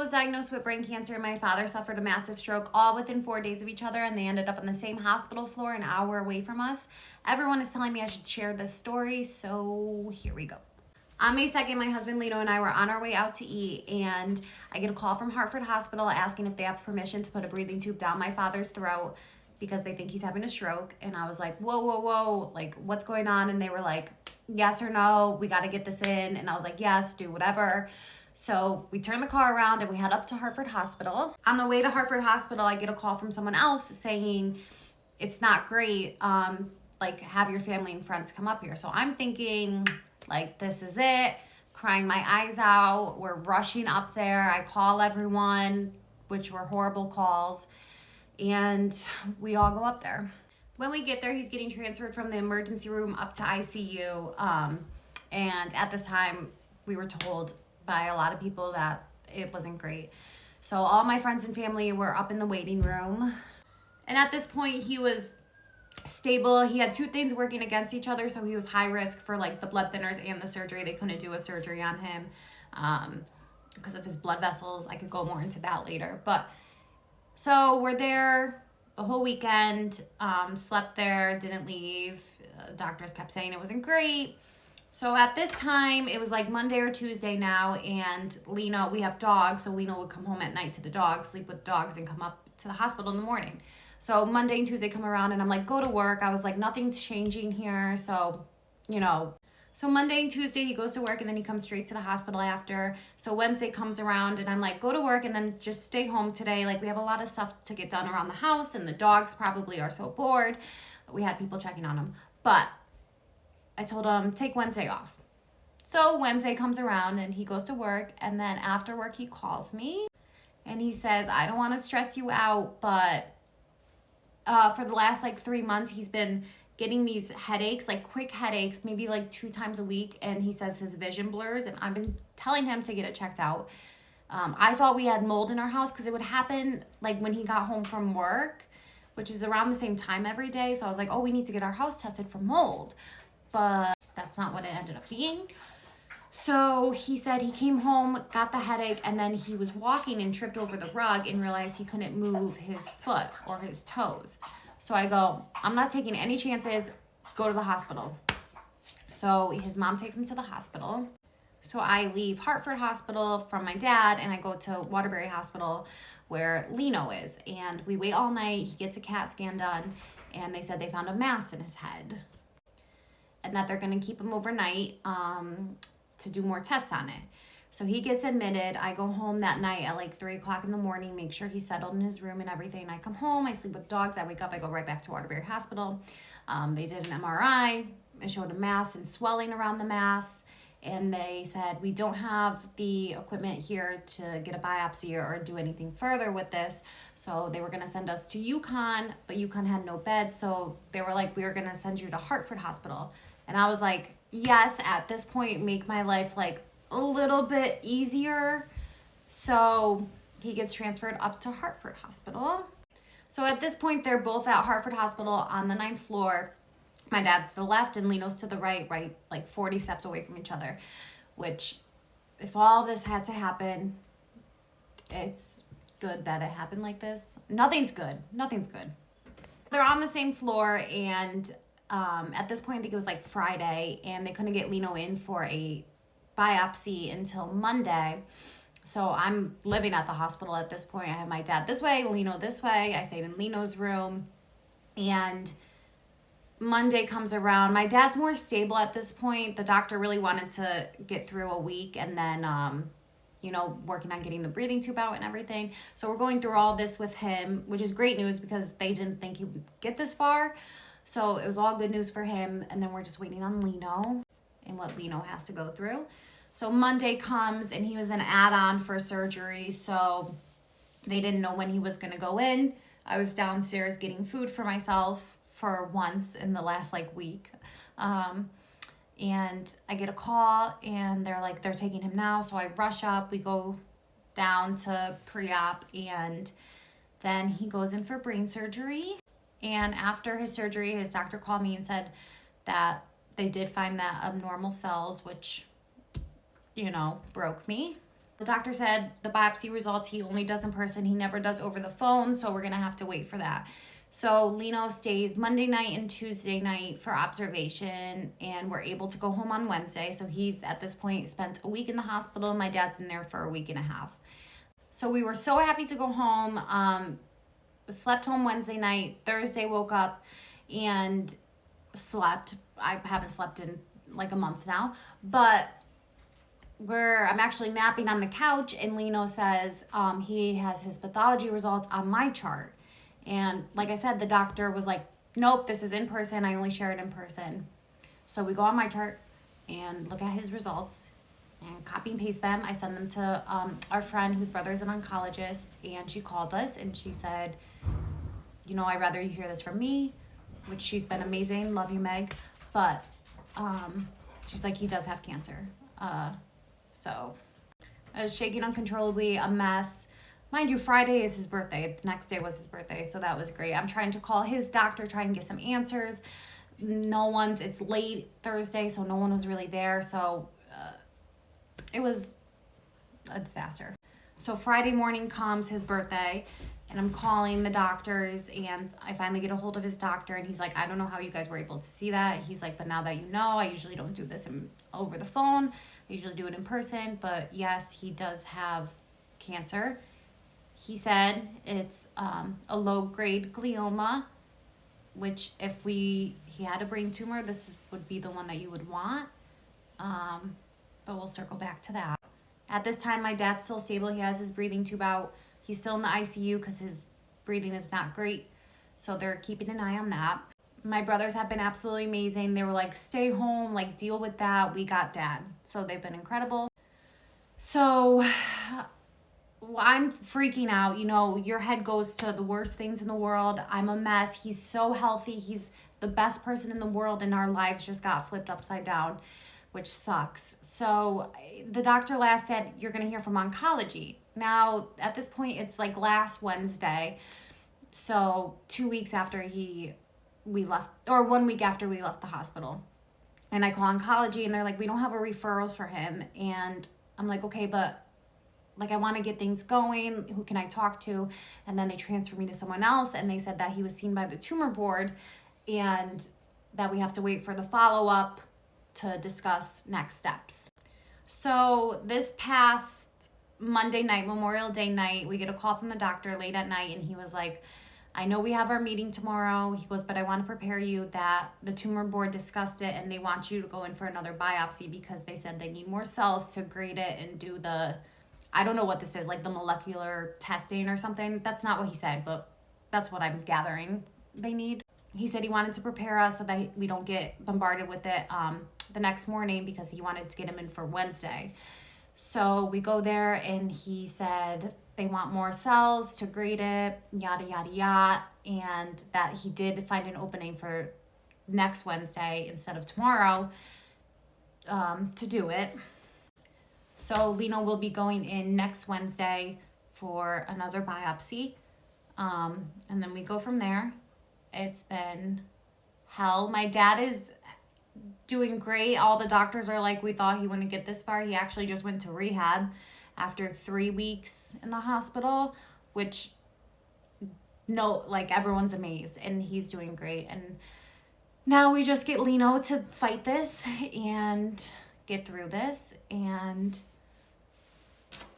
was diagnosed with brain cancer and my father suffered a massive stroke all within 4 days of each other, and they ended up on the same hospital floor an hour away from us. Everyone is telling me I should share this story, so here we go. On May 2nd, my husband Lino and I were on our way out to eat, and I get a call from Hartford Hospital asking if they have permission to put a breathing tube down my father's throat because they think he's having a stroke. And I was like, whoa, like, what's going on? And they were like, yes or no, we got to get this in. And I was like, yes, do whatever. So we turned the car around and we head up to Hartford Hospital. On the way to Hartford Hospital, I get a call from someone else saying, it's not great, like, have your family and friends come up here. So I'm thinking, like, this is it, crying my eyes out. We're rushing up there. I call everyone, which were horrible calls, and we all go up there. When we get there, he's getting transferred from the emergency room up to ICU. And at this time, we were told by a lot of people that it wasn't great. So all my friends and family were up in the waiting room. And at this point, he was stable. He had two things working against each other, so he was high risk for like the blood thinners and the surgery. They couldn't do a surgery on him because of his blood vessels. I could go more into that later. But so we're there the whole weekend, slept there, didn't leave. Doctors kept saying it wasn't great. So at this time, it was like Monday or Tuesday now, and Lino, we have dogs, so Lino would come home at night to the dogs, sleep with dogs, and come up to the hospital in the morning. So Monday and Tuesday come around, and I'm like, go to work. I was like, nothing's changing here, so, you know. So Monday and Tuesday, he goes to work, and then he comes straight to the hospital after. So Wednesday comes around, and I'm like, go to work, and then just stay home today. Like, we have a lot of stuff to get done around the house, and the dogs probably are so bored. We had people checking on them. But I told him, take Wednesday off. So Wednesday comes around, and he goes to work, and then after work, he calls me, and he says, I don't want to stress you out, but for the last like 3 months, he's been getting these headaches, like quick headaches, maybe like 2 times a week. And he says his vision blurs, and I've been telling him to get it checked out. I thought we had mold in our house because it would happen like when he got home from work, which is around the same time every day. So I was like, oh, we need to get our house tested for mold. But that's not what it ended up being. So he said he came home, got the headache, and then he was walking and tripped over the rug and realized he couldn't move his foot or his toes. So I go, I'm not taking any chances, go to the hospital. So his mom takes him to the hospital. So I leave Hartford Hospital from my dad, and I go to Waterbury Hospital where Lino is. And we wait all night, he gets a CAT scan done, and they said they found a mass in his head. And that they're gonna keep him overnight, to do more tests on it. So he gets admitted. I go home that night at like 3 o'clock in the morning, make sure he's settled in his room and everything. I come home, I sleep with dogs. I wake up, I go right back to Waterbury Hospital. They did an MRI. It showed a mass and swelling around the mass. And they said, we don't have the equipment here to get a biopsy or do anything further with this. So they were gonna send us to UConn, but UConn had no bed. So they were like, we were gonna send you to Hartford Hospital. And I was like, yes, at this point, make my life like a little bit easier. So he gets transferred up to Hartford Hospital. So at this point, they're both at Hartford Hospital on the 9th floor. My dad's to the left and Lino's to the right, like 40 steps away from each other, which if all this had to happen, it's good that it happened like this. Nothing's good. They're on the same floor, and at this point, I think it was like Friday, and they couldn't get Lino in for a biopsy until Monday. So I'm living at the hospital at this point. I have my dad this way, Lino this way. I stayed in Lino's room, and Monday comes around. My dad's more stable at this point. The doctor really wanted to get through a week and then, working on getting the breathing tube out and everything. So we're going through all this with him, which is great news because they didn't think he would get this far. So it was all good news for him. And then we're just waiting on Lino and what Lino has to go through. So Monday comes, and he was an add-on for surgery. So they didn't know when he was going to go in. I was downstairs getting food for myself for once in the last week. And I get a call, and they're like, they're taking him now. So I rush up. We go down to pre-op, and then he goes in for brain surgery. And after his surgery, his doctor called me and said that they did find that abnormal cells, which, broke me. The doctor said the biopsy results he only does in person. He never does over the phone, so we're going to have to wait for that. So Lino stays Monday night and Tuesday night for observation, and we're able to go home on Wednesday. So he's at this point spent a week in the hospital. My dad's in there for a week and a half. So we were so happy to go home. Slept home Wednesday night. Thursday woke up and slept. I haven't slept in like a month now, but I'm actually napping on the couch, and Lino says he has his pathology results on my chart. And like I said, the doctor was like, nope, this is in person. I only share it in person. So we go on my chart and look at his results and copy and paste them. I send them to our friend whose brother is an oncologist, and she called us and she said, you know, I'd rather you hear this from me, which she's been amazing. Love you, Meg. But she's like, he does have cancer. So I was shaking uncontrollably, a mess. Mind you, Friday is his birthday. The next day was his birthday, so that was great. I'm trying to call his doctor, try and get some answers. It's late Thursday, so no one was really there. So it was a disaster. So Friday morning comes his birthday, and I'm calling the doctors, and I finally get a hold of his doctor, and he's like, I don't know how you guys were able to see that. He's like, but now that you know, I usually don't do this over the phone. I usually do it in person, but yes, he does have cancer. He said it's a low-grade glioma, which if he had a brain tumor, this would be the one that you would want. But we'll circle back to that. At this time, my dad's still stable. He has his breathing tube out. He's still in the ICU because his breathing is not great. So they're keeping an eye on that. My brothers have been absolutely amazing. They were like, stay home, like deal with that. We got dad. So they've been incredible. So I'm freaking out. You know, your head goes to the worst things in the world. I'm a mess. He's so healthy. He's the best person in the world, and our lives just got flipped upside down, which sucks. So the doctor last said, you're going to hear from oncology. Now, at this point, it's like last Wednesday. So 2 weeks after we left, or 1 week after we left the hospital. And I call oncology, and they're like, we don't have a referral for him. And I'm like, okay, but like, I want to get things going. Who can I talk to? And then they transferred me to someone else, and they said that he was seen by the tumor board and that we have to wait for the follow-up to discuss next steps. So this past Monday night, Memorial Day night, we get a call from the doctor late at night, and he was like, I know we have our meeting tomorrow. He goes, but I want to prepare you that the tumor board discussed it, and they want you to go in for another biopsy because they said they need more cells to grade it and do the, I don't know what this is, like the molecular testing or something. That's not what he said, but that's what I'm gathering they need. He said he wanted to prepare us so that we don't get bombarded with it the next morning because he wanted to get him in for Wednesday. So we go there, and he said they want more cells to grade it, yada, yada, yada, and that he did find an opening for next Wednesday instead of tomorrow to do it. So Lino will be going in next Wednesday for another biopsy, and then we go from there. It's been hell. My dad is doing great. All the doctors are like, we thought he wouldn't get this far. He actually just went to rehab after 3 weeks in the hospital, which everyone's amazed, and he's doing great. And now we just get Lino to fight this and get through this and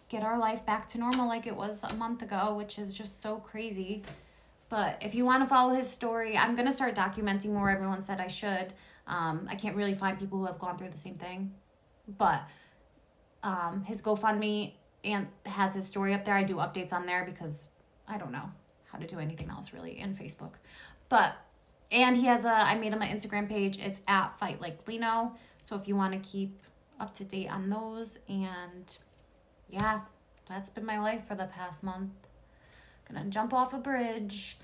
get our life back to normal like it was a month ago, which is just so crazy. But if you want to follow his story, I'm going to start documenting more. Everyone said I should. I can't really find people who have gone through the same thing. But his GoFundMe and has his story up there. I do updates on there because I don't know how to do anything else really, and Facebook. And he has I made him an Instagram page. It's at Fight Like Lino. So if you want to keep up to date on those. And yeah, that's been my life for the past month. Gonna jump off a bridge.